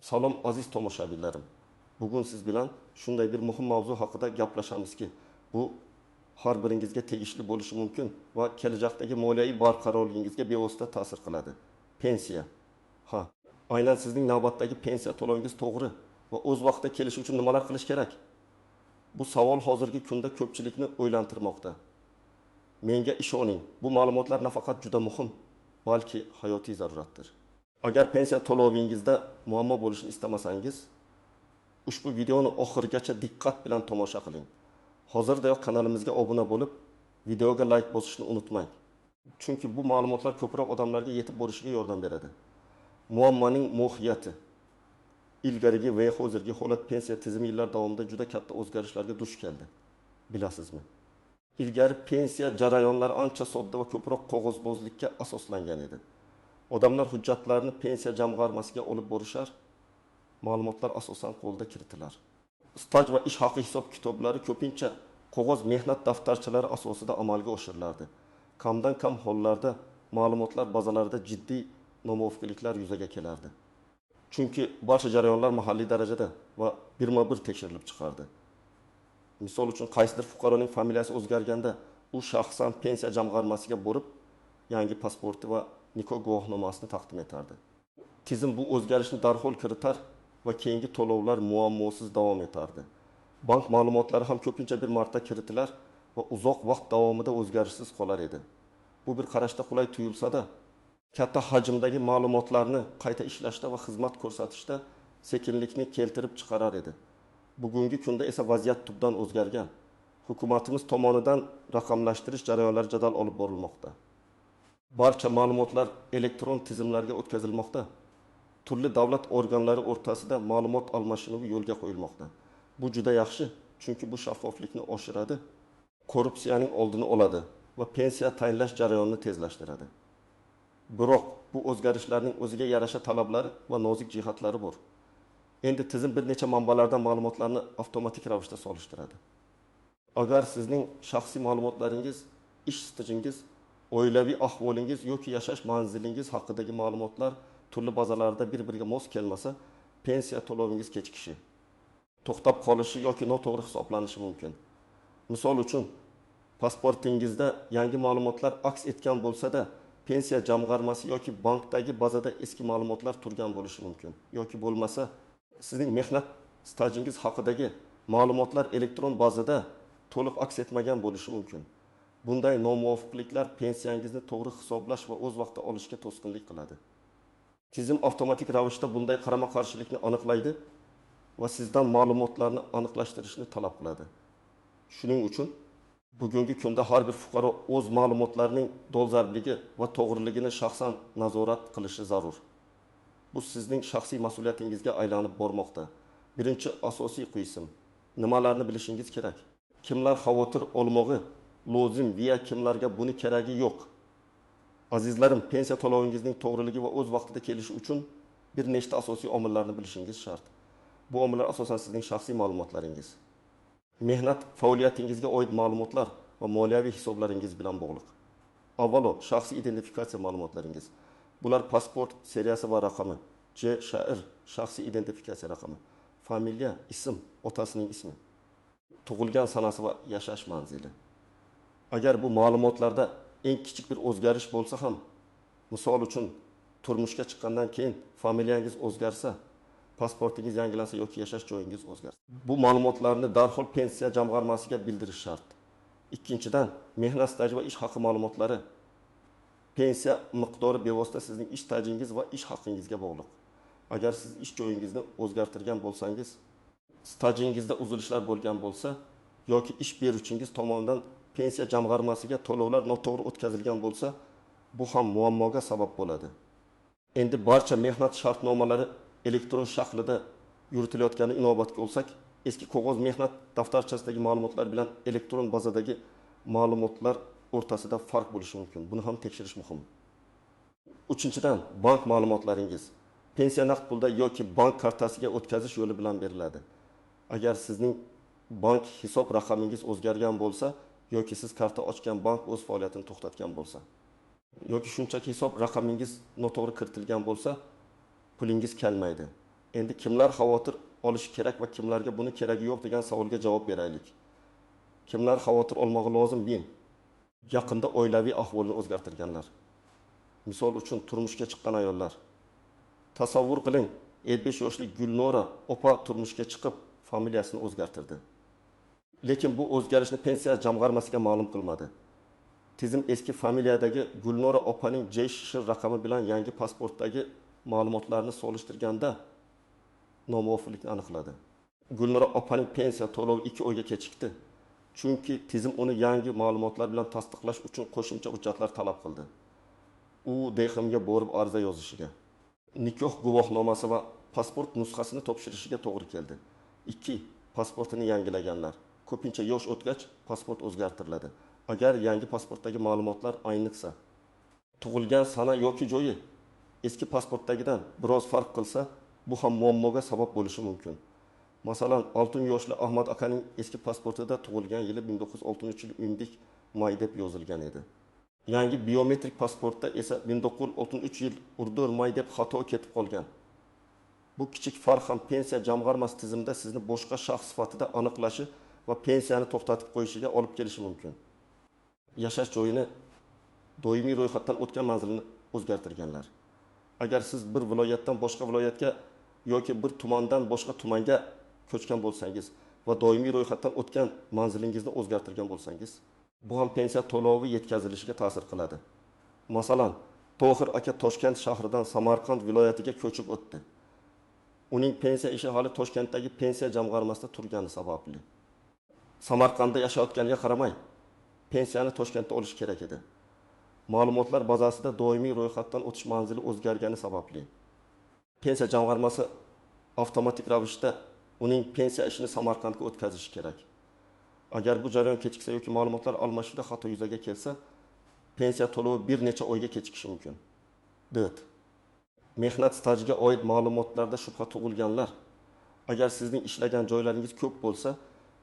Salom aziz tomoshabinlarim. Bugun siz bilan shunday bir muhim mavzu haqida gaplashamizki, bu har biringizga tegishli bo'lishi mumkin va kelajakdagi moliyaviy barqarorligingizga bevosita ta'sir qiladi. Pensiya. Ha, aynan sizning navbatdagi pensiya to'lovingiz to'g'ri va o'z vaqtida kelishi uchun nimalar qilish kerak? Bu savol hozirgi kunda ko'pchilikni o'ylantirmoqda. Menga ishoning, bu ma'lumotlar nafaqat juda muhim, balki hayotiy zaruratdir. Agar pensiya to'lovingizda muammo bo'lishini istamasangiz, ushbu videoni oxirigacha diqqat bilan tomosha qiling. Hozirdayoq kanalimizga obuna bo'lib, videoga like bosishni unutmang. Chunki bu ma'lumotlar ko'proq odamlarga yetib borishiga yordam beradi. Muammoning mohiyati. Ilgarigi va hozirgi holat pensiya tizimi yillar davomida juda katta o'zgarishlarga duch keldi. Bilasizmi? Ilgari pensiya jarayonlari ancha sodda va ko'proq qog'ozbozlikka asoslangan edi. Odamlar hujjatlarni pensiya jamg'armasiga olib borishar, ma'lumotlar asosan qo'lda kiritilar. Staj va ish haqi hisob kitoblari ko'pincha qog'oz mehnat daftarchalari asosida amalga oshirilardi. Kamdan kam hollarda ma'lumotlar bazalarida jiddiy nomuvofiqliklar yuzaga kelardi. Chunki barcha jarayonlar mahalliy darajada va birma-bir tekshirilib chiqardi. Misol uchun qaysidir fuqaroning familiyasi o'zgarganda, u shaxsan pensiya jamg'armasiga borib, yangi pasporti va nikoh guvohnomasini taqdim etardi. Tizim bu o'zgarishni darhol kiritar va keyingi to'lovlar muammosiz davom etardi. Bank ma'lumotlari ham ko'pincha bir marta kiritilar va uzoq vaqt davomida o'zgarishsiz qolar edi. Bu bir qarashda qulay tuyulsa-da, katta hajmdagi ma'lumotlarni qayta ishlashda va xizmat ko'rsatishda sekinlikni keltirib chiqarar edi. Bugungi kunda esa vaziyat tubdan o'zgargan. Hukumatimiz tomonidan raqamlashtirish jarayonlari jadal olib borilmoqda. Barcha ma'lumotlar elektron tizimlarga o'tkazilmoqda. Turli davlat organlari o'rtasida ma'lumot almashinuvi yo'lga qo'yilmoqda. Bu juda yaxshi, chunki bu shaffoflikni oshiradi, korrupsiyaning oldini oladi va pensiya tayinlash jarayonini tezlashtiradi. Biroq bu o'zgarishlarning o'ziga yarasha talablari va nozik jihatlari bor. Endi tizim bir necha manbalardan ma'lumotlarni avtomatik ravishda solishtiradi. Agar sizning shaxsiy ma'lumotlaringiz, ish stajingiz, oilaviy ahvolingiz yoki yashash manzilingiz haqidagi ma'lumotlar turli bazalarda bir-biriga mos kelmasa, pensiya to'lovingiz kechikishi, to'xtab qolishi yoki noto'g'ri hisoblanishi mumkin. Misol uchun, pasportingizda yangi ma'lumotlar aks etgan bo'lsa-da, pensiya jamg'armasi yoki bankdagi bazada eski ma'lumotlar turgan bo'lishi mumkin. Yoki bo'lmasa, sizning mehnat stajingiz haqidagi ma'lumotlar elektron bazada to'liq aks etmagan bo'lishi mumkin. Bunday nomuvofiqliklar pensiyangizni to'g'ri hisoblash va o'z vaqtida olishga to'sqinlik qiladi. Tizim avtomatik ravishda bunday qarama-qarshilikni aniqlaydi va sizdan ma'lumotlarni aniqlashtirishni talab qiladi. Shuning uchun bugungi kunda har bir fuqaro o'z ma'lumotlarining dolzarbligi va to'g'riligini shaxsan nazorat qilishi zarur. Bu sizning shaxsiy mas'uliyatingizga aylanib bormoqda. Birinchi asosiy qisim: nimalarni bilishingiz kerak? Kimlar xavotir olmog'i lozim va kimlarga buni keragi yo'q? Azizlarim, pensiya to'lovingizning to'g'riligi va o'z vaqtida kelishi uchun bir nechta asosiy omillarni bilishingiz shart. Bu omillar asosan sizning shaxsiy ma'lumotlaringiz, mehnat faoliyatingizga oid ma'lumotlar va moliyaviy hisoblaringiz bilan bog'liq. Avvalo, shaxsiy identifikatsiya ma'lumotlaringiz. Bular pasport seriyasi va raqami, JSHR shaxsiy identifikatsiya raqami, familiya, ism, otasining ismi, tug'ilgan sanasi va yashash manzili. Agar bu ma'lumotlarda eng kichik bir o'zgarish bo'lsa ham, misol uchun turmushga chiqqandan keyin familiyangiz o'zgarsa, pasportingiz yangilansa yoki yashash joyingiz o'zgarsa, bu ma'lumotlarni darhol pensiya jamg'armasiga bildirish shart. Ikkinchidan, mehnat staji va ish haqi ma'lumotlari. Pensiya miqdori bevosita sizning ish stajingiz va ish haqingizga bog'liq. Agar siz ish joyingizni o'zgartirgan bo'lsangiz, stajingizda uzilishlar bo'lgan bo'lsa yoki ish beruvchingiz tomonidan pensiya jamg'armasiga to'lovlar noto'g'ri o'tkazilgan bo'lsa, bu ham muammoga sabab bo'ladi. Endi barcha mehnat shartnomalari elektron shaklida yuritilayotganini inobatga olsak, eski qog'oz mehnat daftarchasidagi ma'lumotlar bilan elektron bazadagi ma'lumotlar o'rtasida farq bo'lishi mumkin. Buni ham tekshirish muhim. Uchinchidan, bank ma'lumotlaringiz pensiya naqd pulda yoki bank kartasiga o'tkazish yo'li bilan beriladi. Agar sizning bank hisob raqamingiz o'zgargan bo'lsa yoki siz karta ochgan bank o'z faoliyatini to'xtatgan bo'lsa, yoki shunchaki hisob raqamingiz noto'g'ri kiritilgan bo'lsa, pulingiz kelmaydi. Endi kimlar xavotir olishi kerak va kimlarga buni keragi yo'q degan savolga javob beraylik. Kimlar xavotir olmog'i lozim men? Yaqinda oilaviy ahvolini o'zgartirganlar. Misol uchun turmushga chiqqan ayollar. Tasavvur qiling, 55 yoshli Gulnora opa turmushga chiqib, familiyasini o'zgartirdi. Lekin bu o'zgarishni pensiya jamg'armasiga ma'lum qilmadi. Tizim eski familiyadagi Gulnora opaning JSH raqami bilan yangi pasportdagi ma'lumotlarni solishtirganda nomuvofiqlikni aniqladi. Gulnora opaning pensiya to'lovi 2 oyga kechikdi. Chunki tizim uni yangi ma'lumotlar bilan tasdiqlash uchun qo'shimcha hujjatlar talab qildi. U DXMga borib ariza yozishiga, nikoh guvohnomasi va pasport nusxasini topshirishiga to'g'ri keldi. 2. Pasportini yangilaganlar. Ko'pincha yosh o'tgach pasport o'zgartiriladi. Agar yangi pasportdagi ma'lumotlar ayniqsa, tug'ilgan sana yoki joyi eski pasportdagidan biroz farq qilsa, bu ham muammoga sabab bo'lishi mumkin. Masalan, 6 yoshli Ahmad akaning eski pasportida tug'ilgan yili 1963 yil 11 may deb yozilgan edi. Yangi biometrik pasportda esa 1963 yil 4 may deb xato ketib qolgan. Bu kichik farq ham pensiya jamg'armasi tizimida sizni boshqa shaxs sifatida aniqlashi va pensiyani to'xtatib qo'yishiga olib kelishi mumkin. Yashash joyini doimiy ro'yxatdan o'tgan manzilni o'zgartirganlar. Agar siz bir viloyatdan boshqa viloyatga yoki bir tumandan boshqa tumanga ko'chgan bo'lsangiz va doimiy ro'yxatdan o'tgan manzilingizni o'zgartirgan bo'lsangiz, bu ham pensiya to'lovi yetkazilishiga ta'sir qiladi. Masalan, Tohir aka Toshkent shahridan Samarqand viloyatiga ko'chib o'tdi. Uning pensiya ishi hali Toshkentdagi pensiya jamg'armasida turgani sababli. Samarqandda yashayotganiga qaramay, pensiyani Toshkentda olish kerak edi. Ma'lumotlar bazasida doimiy ro'yxatdan o'tish manzili o'zgargani sababli pensiya jamg'armasi avtomatik ravishda uning pensiya ishini Samarqandga o'tkazishi kerak. Agar bu jarayon kechiksa yoki ma'lumotlar almashishda xato yuzaga kelsa, pensiya to'lovi bir necha oyga kechikishi mumkin. Mehnat stajiga oid ma'lumotlarda shubha tug'ilganlar. Agar sizning ishlagan joylaringiz ko'p bo'lsa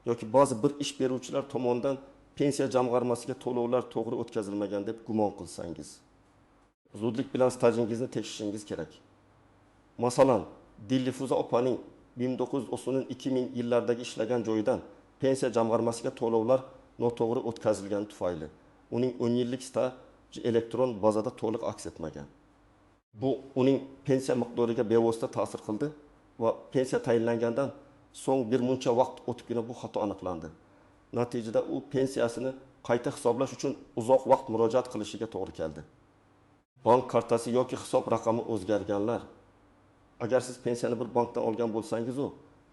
yoki ba'zi bir ish beruvchilar tomonidan pensiya jamg'armasiga to'lovlar to'g'ri o'tkazilmagan deb gumon qilsangiz, zudlik bilan stajingizni tekshirishingiz kerak. Masalan, Dillifuza opaning 1990-2000 yillardagi ishlagan joyidan pensiya jamg'armasiga to'lovlar noto'g'ri o'tkazilgani tufayli uning 10 yillik staji elektron bazada to'liq aks etmagan. Bu uning pensiya miqdoriga bevosita ta'sir qildi va pensiya tayinlangandan so'ng bir muncha vaqt o'tibgina bu xato aniqlandi. Natijada u pensiyasini qayta hisoblash uchun uzoq vaqt murojaat qilishiga to'g'ri keldi. Bank kartasi yoki hisob raqami o'zgarganlar. Agar siz pensiyani bir bankdan olgan bo'lsangiz,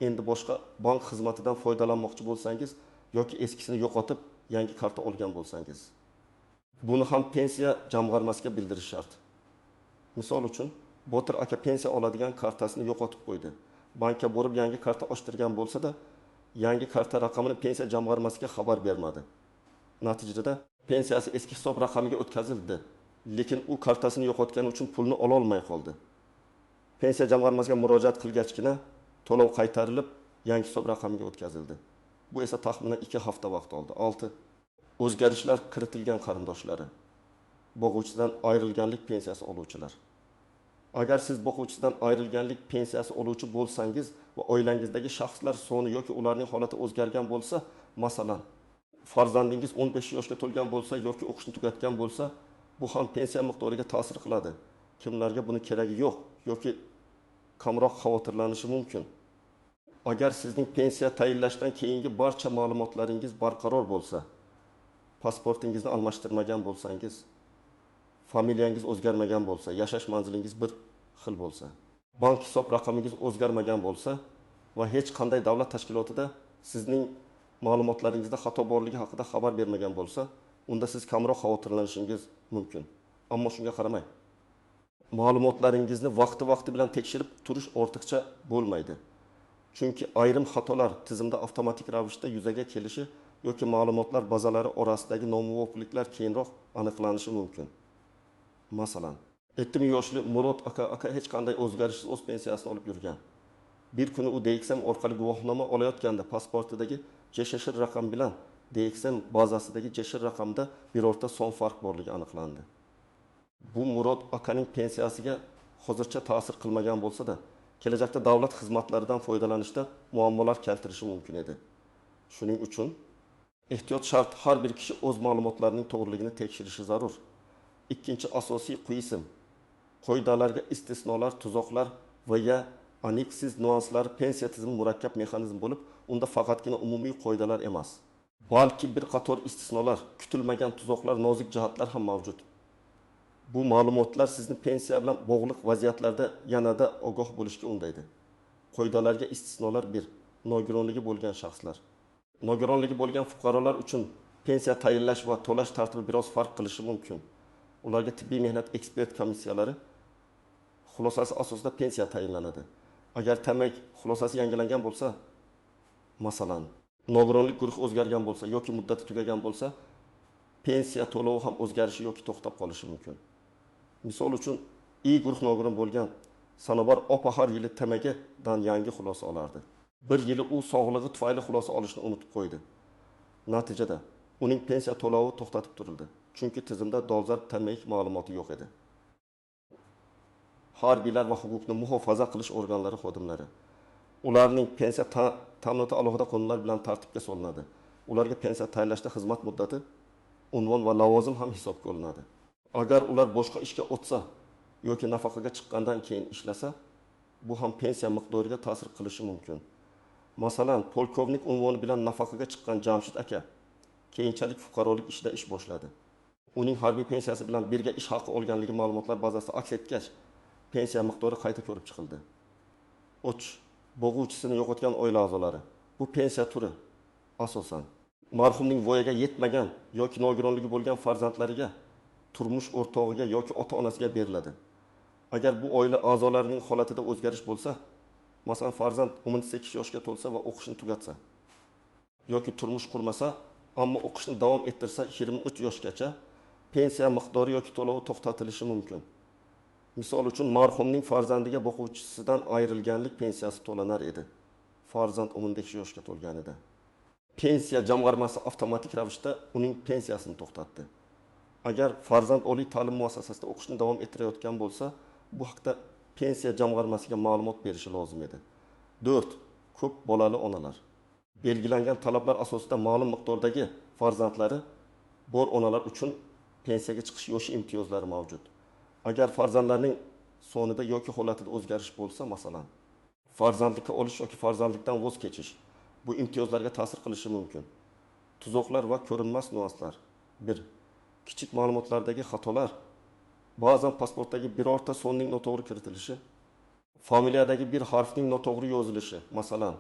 endi boshqa bank xizmatidan foydalanmoqchi bo'lsangiz yoki eskisini yo'qotib yangi karta olgan bo'lsangiz, buni ham pensiya jamg'armasiga bildirish shart. Misol uchun, Botir aka pensiya oladigan kartasini yo'qotib qo'ydi. Bankka borib yangi karta ochtirgan bo'lsa-da, yangi karta raqamini pensiya jamg'armasiga xabar bermadi. Natijada pensiyasi eski hisob raqamiga o'tkazildi, lekin u kartasini yo'qotgani uchun pulni ola olmay qoldi. Pensiya jamg'armasiga murojaat qilgachgina to'lov qaytarilib, yangi hisob raqamiga o'tkazildi. Bu esa taxminan 2 hafta vaqt oldi. 6. O'zgarishlar kiritilgan qarindoshlari. Boquvchidan ayrilganlik pensiyasi oluvchilar. Agar siz boquvchidan ayrilganlik pensiyasi oluvchi bo'lsangiz va oilangizdagi shaxslar soni yoki ularning holati o'zgargan bo'lsa, masalan, farzandingiz 15 yoshga to'lgan bo'lsa yoki o'qishni tugatgan bo'lsa, bu ham pensiya miqdoriga ta'sir qiladi. Kimlarga buni keragi yo'q yoki kamroq xavotirlanishi mumkin. Agar sizning pensiya tayinlashdan keyingi barcha ma'lumotlaringiz barqaror bo'lsa, pasportingizni almashtirmagan bo'lsangiz, familiyangiz o'zgarmagan bo'lsa, yashash manzilingiz bir xil bo'lsa, bank hisob raqamingiz o'zgarmagan bo'lsa va hech qanday davlat tashkilotida sizning ma'lumotlaringizda xato borligi haqida xabar bermagan bo'lsa, unda siz kamroq xavotirlanishingiz mumkin. Ammo shunga qaramay, ma'lumotlaringizni vaqti bilan tekshirib turish ortiqcha bo'lmaydi. Chunki ayrim xatolar tizimda avtomatik ravishda yuzaga kelishi yoki ma'lumotlar bazalari orasidagi nomuvofiqliklar keyinroq aniqlanishi mumkin. Masalan, 70 yoshli Murod aka hech qanday o'zgarishsiz o'z pensiyasini olib yurgan. Bir kuni u DXM orqali guvohnoma olayotganda pasportidagi JSH raqam bilan DXM bazasidagi JSH raqamda birorta son farq borligi aniqlandi. Bu Murod akaning pensiyasiga hozircha ta'sir qilmagan bo'lsa-da, kelajakda davlat xizmatlaridan foydalanishda muammolar keltirishi mumkin edi. Shuning uchun ehtiyot shart, har bir kishi o'z ma'lumotlarining to'g'riligini tekshirishi zarur. Ikkinchi asosiy qisim qoidalarga istisnolar, tuzoqlar va ya aniqsiz nuanslar pensiya tizimi murakkab mexanizm bo'lib, unda faqatgina umumiy qoidalar emas, balki bir qator istisnolar, kutilmagan tuzoqlar, nozik jihatlar ham mavjud. Bu ma'lumotlar sizni pensiya bilan bog'liq vaziyatlarda yanada ogoh bo'lishga undaydi. Qoidalarga istisnolar 1. Nogironligi bo'lgan shaxslar. Nogironligi bo'lgan fuqarolar uchun pensiya tayinlash va to'lash tartibi biroz farq qilishi mumkin. Ularga tibbiy mehnat ekspert komissiyalari xulosasi asosida pensiya tayinlanadi. Agar tamak xulosasi yangilangan bo'lsa, masalan, nogironlik guruhi o'zgargan bo'lsa yoki muddati tugagan bo'lsa, pensiya to'lovi ham o'zgarishi yoki to'xtab qolishi mumkin. Misol uchun, I guruh nogiron bo'lgan Sanobar opa har yili tamagidan yangi xulosa olardi. Bir yili u sog'lig'i tufayli xulosa olishni unutib qo'ydi. Natijada uning pensiya to'lovi to'xtatib turildi. Chunki tizimda dolzarb tamaki ma'lumoti yo'q edi. Harbiylar va huquqni muhofaza qilish organlari xodimlari. Ularning pensiya ta'minoti alohida qonunlar bilan tartibga solinadi. Ularga pensiya tayinlashda xizmat muddati, unvon va lavozim ham hisobga olinadi. Agar ular boshqa ishga o'tsa yoki nafaqaga chiqqandan keyin ishlasa, bu ham pensiya miqdoriga ta'sir qilishi mumkin. Masalan, polkovnik unvoni bilan nafaqaga chiqqan Jamshid aka keyinchalik fuqarolik ishida ish boshladi. Uning harbiy pensiyasi bilan birga ish haqi olganligi ma'lumotlar bazasida aks etgach, pensiya miqdori qayta ko'rib chiqildi. Bo'g'uvchisini yo'qotgan oila a'zolari. Bu pensiya turi asosan marhumning voyaga yetmagan yoki nogironligi bo'lgan farzandlariga, turmush o'rtog'iga yoki ota-onasiga beriladi. Agar bu oila a'zolarining holatida o'zgarish bo'lsa, masalan, farzand 18 yoshga to'lsa va o'qishni tugatsa, yoki turmush qurmasa, ammo o'qishni davom ettirsa 23 yoshgacha pensiya miqdori yoki to'lovi to'xtatilishi mumkin. Misol uchun, marhumning farzandiga boquvchisidan ayrilganlik pensiyasi to'lanar edi, farzand 15 yoshga to'lganida. Pensiya jamg'armasi avtomatik ravishda uning pensiyasini to'xtatdi. Agar farzand oliy ta'lim muassasasida o'qishni davom ettirayotgan bo'lsa, bu haqda pensiya jamg'armasiga ma'lumot berishi lozim edi. 4. Ko'p bolali onalar. Belgilangan talablar asosida ma'lum miqdordagi farzandlari bor onalar uchun pensiyaga chiqish yoshi imtiyozlari mavjud. Agar farzandlarning sonida yoki holatida o'zgarish bo'lsa, masalan, farzandlikka olish yoki farzandlikdan voz kechish, bu imtiyozlarga ta'sir qilishi mumkin. Tuzoqlar va ko'rinmas nuanslar. 1. Kichik ma'lumotlardagi xatolar, ba'zan pasportdagi birorta sonning noto'g'ri kiritilishi, familiyadagi bir harfning noto'g'ri yozilishi, masalan,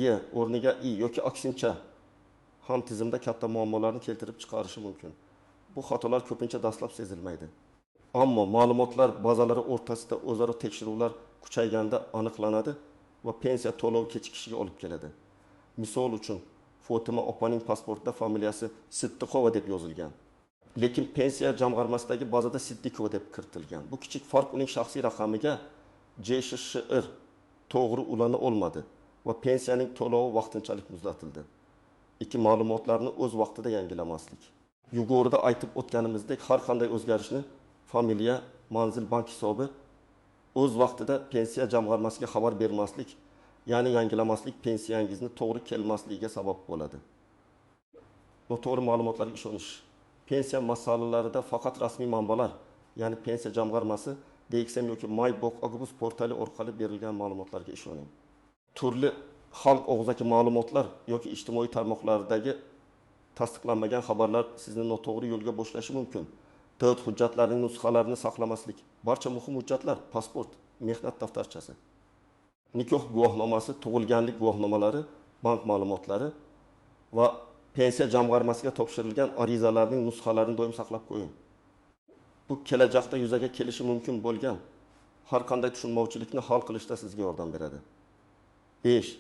Y o'rniga I yoki aksincha ham tizimda katta muammolarni keltirib chiqarishi mumkin. Bu xatolar ko'pincha dastlab sezilmaydi. Ammo ma'lumotlar bazalari o'rtasida o'zaro tekshiruvlar kuchayganda aniqlanadi va pensiya to'lovi kechikishiga olib keladi. Misol uchun, Fotima opaning pasportida familiyasi Siddiqova deb yozilgan, lekin pensiya jamg'armasidagi bazada Siddiqova deb kiritilgan. Bu kichik farq uning shaxsiy raqamiga JSHR to'g'ri ulana olmadi va pensiyaning to'lovi vaqtinchalik muzlatildi. Ma'lumotlarni o'z vaqtida yangilamaslik. Yuqorida aytib o'tganimizdek, har qanday o'zgarishni familiya, manzil, bank hisobi o'z vaqtida pensiya jamg'armasiga xabar bermaslik, ya'ni yangilamaslik pensiyangizni to'g'ri kelmasligiga sabab bo'ladi. Noto'g'ri ma'lumotlarga ishonish. Pensiya masalalarida faqat rasmiy manbalar, ya'ni pensiya jamg'armasi, DXM yoki MyBook portali orqali berilgan ma'lumotlarga ishoning. Turli xalq og'zaki ma'lumotlar yoki ijtimoiy tarmoqlardagi tasdiqlanmagan xabarlar sizni noto'g'ri yo'lga boshlashi mumkin. Davlat hujjatlarining nusxalarini saqlamaslik. Barcha muhim hujjatlar, pasport, mehnat daftarchasi, nikoh guvohnomasi, tug'ilganlik guvohnomalari, bank ma'lumotlari va pensiya jamg'armasiga topshirilgan arizalarning nusxalarini doim saqlab qo'ying. Bu kelajakda yuzaga kelishi mumkin bo'lgan har qanday tushunmovchilikni hal qilishda sizga yordam beradi. 5.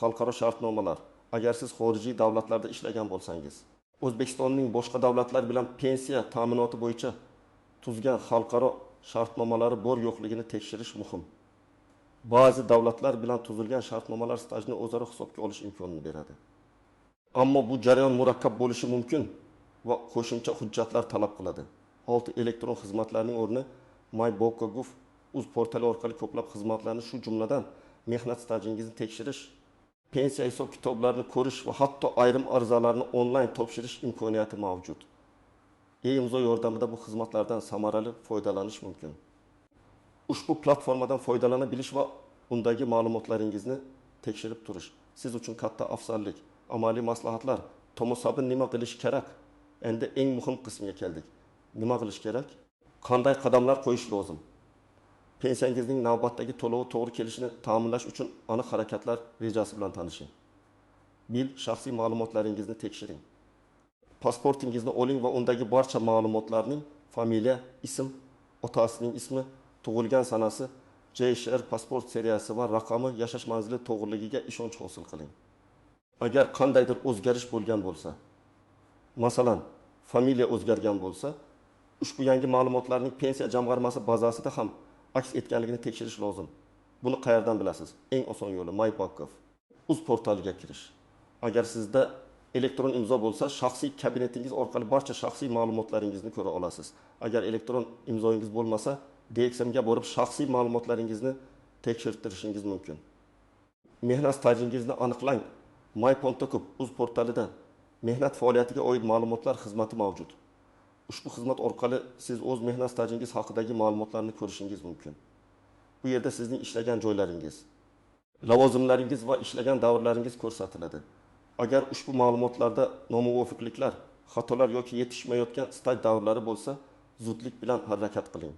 Xalqaro shartnomalar. Agar siz xorijiy davlatlarda ishlagan bo'lsangiz, O'zbekistonning boshqa davlatlar bilan pensiya ta'minoti bo'yicha tuzgan xalqaro shartnomalari bor yo'qligini tekshirish muhim. Ba'zi davlatlar bilan tuzilgan shartnomalar stajni o'zaro hisobga olish imkonini beradi. Ammo bu jarayon murakkab bo'lishi mumkin va qo'shimcha hujjatlar talab qiladi. 6. Elektron xizmatlarning o'rni MyBook uz portali orqali ko'plab xizmatlarni, shu jumladan mehnat stajingizni tekshirish, pensiya hisob kitoblarini ko'rish va hatto ayrim arizalarni onlayn topshirish imkoniyati mavjud. E-imzo yordamida bu xizmatlardan samarali foydalanish mumkin. Ushbu platformadan foydalanabilish va undagi ma'lumotlaringizni tekshirib turish siz uchun katta afzallik. Amaliy maslahatlar, tomosabin nima qilish kerak? Endi eng muhim qismga keldik. Nima qilish kerak? Qanday qadamlar qo'yish lozim? Pensiyangizning navbatdagi to'lovi to'g'ri kelishini ta'minlash uchun aniq harakatlar rejasi bilan tanishing. Shaxsiy ma'lumotlaringizni tekshiring. Pasportingizni oling va undagi barcha ma'lumotlarning familiya, ism, otasining ismi, tug'ilgan sanasi, JSHR pasport seriyasi va raqami, yashash manzili to'g'riligiga ishonch hosil qiling. Agar qandaydir o'zgarish bo'lgan bo'lsa, masalan, familiya o'zgargan bo'lsa, ushbu yangi ma'lumotlarning pensiya jamg'armasi bazasida ham aks etganligini tekshirish lozim. Buni qayerdan bilasiz? Eng oson yo'li MyBankov. Uz portaliga kirish. Agar sizda elektron imzo bo'lsa, shaxsiy kabinetingiz orqali barcha shaxsiy ma'lumotlaringizni ko'ra olasiz. Agar elektron imzoingiz bo'lmasa, DXMga borib shaxsiy ma'lumotlaringizni tekshirtirishingiz mumkin. Mehnat stajingizni aniqlang. My.Ko'p uz portalidan mehnat faoliyatiga oid ma'lumotlar xizmati mavjud. Ushbu xizmat orqali siz o'z mehnat stajingiz haqidagi ma'lumotlarni ko'rishingiz mumkin. Bu yerda sizning ishlagan joylaringiz, lavozimlaringiz va ishlagan davrlaringiz ko'rsatiladi. Agar ushbu ma'lumotlarda nomuvofiqliklar, xatolar yoki yetishmayotgan staj davrlari bo'lsa, zudlik bilan harakat qiling.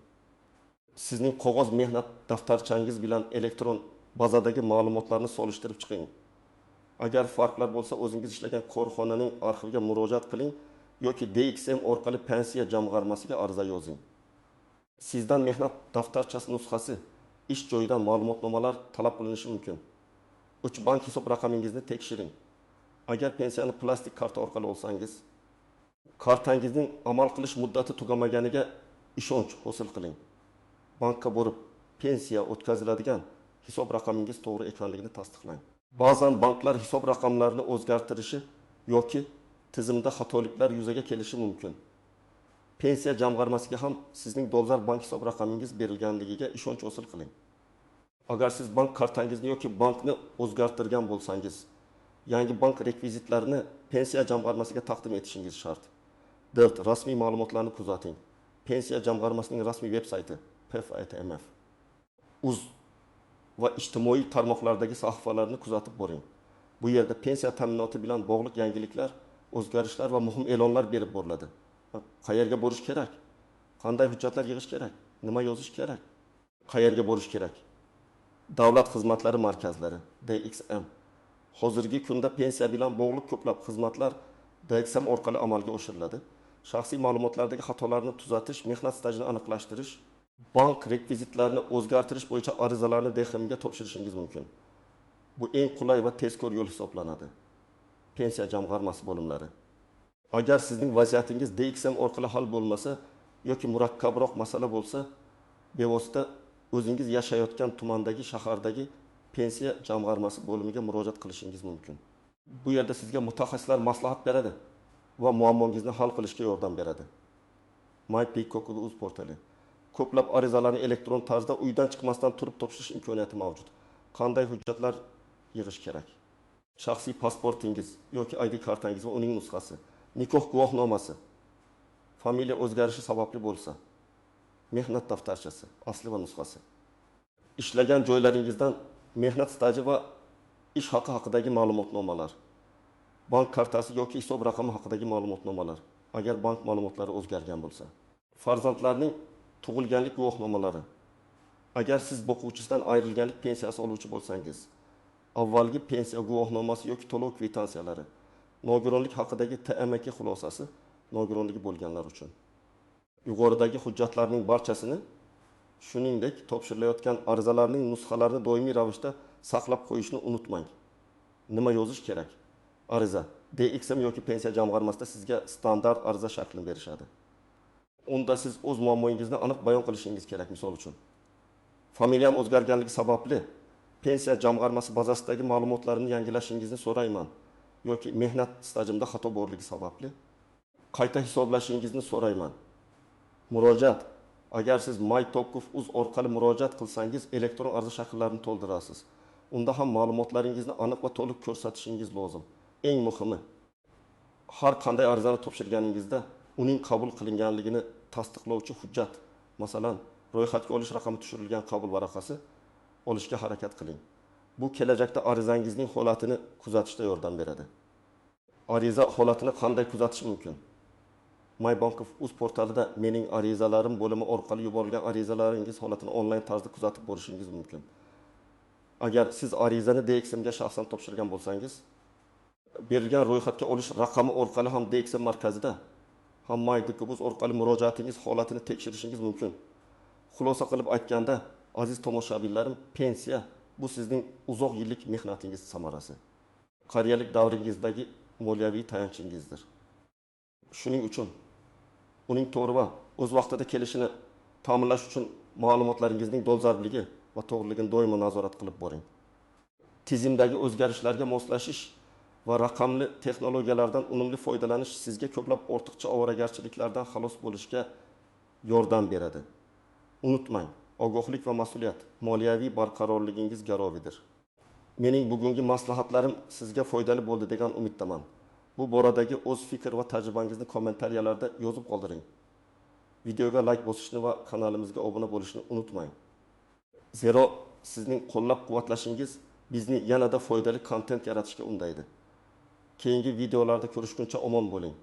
Sizning qog'oz mehnat daftarchangiz bilan elektron bazadagi ma'lumotlarni solishtirib chiqing. Agar farqlar bo'lsa, o'zingiz ishlagan korxonaning arxiviga murojaat qiling yoki DXM orqali pensiya jamg'armasiga ariza yozing. Sizdan mehnat daftarchasi nusxasi, ish joyidan ma'lumotnomalar talab qilinishi mumkin. Bank hisob raqamingizni tekshiring. Agar pensiyani plastik karta orqali olsangiz, kartangizning amal qilish muddati tugamaganiga ishonch hosil qiling. Bankka borib, pensiya o'tkaziladigan hisob raqamingiz to'g'ri ekanligini tasdiqlang. Ba'zan banklar hisob raqamlarini o'zgartirishi yoki tizimda xatoliklar yuzaga kelishi mumkin. Pensiya jamg'armasiga ham sizning dolzarb bank hisob raqamingiz berilganligiga ishonch hosil qiling. Agar siz bank kartangizni yoki bankni o'zgartirgan bo'lsangiz, yangi bank rekvizitlarini pensiya jamg'armasiga taqdim etishingiz shart. Rasmiy ma'lumotlarni kuzating. Pensiya jamg'armasining rasmiy veb-sayti PFITMF. Uz va ijtimoiy tarmoqlardagi sahifalarni kuzatib boring. Bu yerda pensiya ta'minoti bilan bog'liq yangiliklar, o'zgarishlar va muhim e'lonlar berib boriladi. Qayerga borish kerak? Qanday hujjatlar yig'ish kerak? Nima yozish kerak? Qayerga borish kerak? Davlat xizmatlari markazlari DXM. Hozirgi kunda pensiya bilan bog'liq ko'plab xizmatlar DXM orqali amalga oshiriladi. Shaxsiy ma'lumotlardagi xatolarni tuzatish, mehnat stajini aniqlashtirish, bank rekvizitlarini o'zgartirish bo'yicha arizalarni DXMga topshirishingiz mumkin. Bu eng qulay va tezkor yo'l hisoblanadi. Pensiya jamg'armasi bo'limlari. Agar sizning vaziyatingiz DXM orqali hal bo'lmasa yoki murakkabroq masala bo'lsa, bevosita o'zingiz yashayotgan tumandagi, shahardagi pensiya jamg'armasi bo'limiga murojaat qilishingiz mumkin. Bu yerda sizga mutaxassislar maslahat beradi va muammongizni hal qilishga yordam beradi. MyPeacock uz portali. Ko'plab arizalarni elektron tarzda uydan chiqmasdan turib topshirish imkoniyati mavjud. Qanday hujjatlar yig'ish kerak? Shaxsiy pasportingiz yoki ID kartangiz va uning nusxasi, nikoh guvohnomasi, familiya o'zgarishi sababli bo'lsa, mehnat daftarchasi, asli va nusxasi. Ishlagan joylaringizdan mehnat staji va ish haqi haqidagi ma'lumotnomalar, bank kartasi yoki hisob raqami haqidagi ma'lumotnomalar, agar bank ma'lumotlari o'zgargan bo'lsa. Farzandlarning tug'ilganlik guvohnomalari. Agar siz boquvchisidan ayrilganlik pensiyasi oluvchi bo'lsangiz, avvalgi pensiya guvohnomasi yoki to'lov kvitansiyalari, nogironlik haqidagi TMK xulosasi nogironligi bo'lganlar uchun. Yuqoridagi hujjatlarning barchasini, shuningdek, topshirilayotgan arizalarning nusxalarini doimiy ravishda saqlab qo'yishni unutmang. Nima yozish kerak? Ariza DXM yoki pensiya jamg'armasida sizga standart ariza shaklini berishadi. Unda siz o'z muammongizni aniq bayon qilishingiz kerak. Misol uchun, familiyam o'zgarganligi sababli pensiya jamg'armasi bazasidagi ma'lumotlarimni yangilashingizni so'rayman yoki mehnat stajimda xato borligi sababli qayta hisoblashingizni so'rayman. Murojaat Agar siz mytokuf.uz orqali murojaat qilsangiz, elektron arza shaklarini to'ldirasiz. Unda ham ma'lumotlaringizni aniq va to'liq ko'rsatishingiz lozim. Eng muhimi, har qanday arizani topshirganingizda uning qabul qilinganligini tasdiqlovchi hujjat, masalan, ro'yxatga olish raqami tushirilgan qabul varaqasi olishga harakat qiling. Bu kelajakda arizangizning holatini kuzatishda yordam beradi. Ariza holatini qanday kuzatish mumkin? MyBankov.uz portalida mening arizalarim bo'limi orqali yuborilgan arizalaringiz holatini onlayn tarzda kuzatib borishingiz mumkin. Agar siz arizani DXMga shaxsan topshirgan bo'lsangiz, berilgan ro'yxatga olish raqami orqali ham DXM markazida ham MyBankov.uz orqali murojaatingiz holatini tekshirishingiz mumkin. Xulosa qilib aytganda, aziz tomoshabinlarim, pensiya bu sizning uzoq yillik mehnatingiz samarasi. Qariyalik davringizdagi moliyaviy tayanchingizdir. Shuning uchun uning to'g'ri va o'z vaqtida kelishini ta'minlash uchun ma'lumotlaringizning dolzarbligi va to'g'riligini doimo nazorat qilib boring. Tizimdagi o'zgarishlarga moslashish va raqamli texnologiyalardan unumli foydalanish sizga ko'plab ortiqcha ovoragarchiliklardan xalos bo'lishga yordam beradi. Unutmang, ogohlik va mas'uliyat moliyaviy barqarorligingiz garovidir. Mening bugungi maslahatlarim sizga foydali bo'ldi degan umiddaman. Bu boradagi o'z fikr va tajribangizni kommentariyalarda yozib qoldiring. Videoga like bosishni va kanalimizga obuna bo'lishni unutmang. Zero sizning qo'llab-quvvatlashingiz bizni yanada foydali kontent yaratishga undaydi. Keyingi videolarda ko'rishguncha omon bo'ling.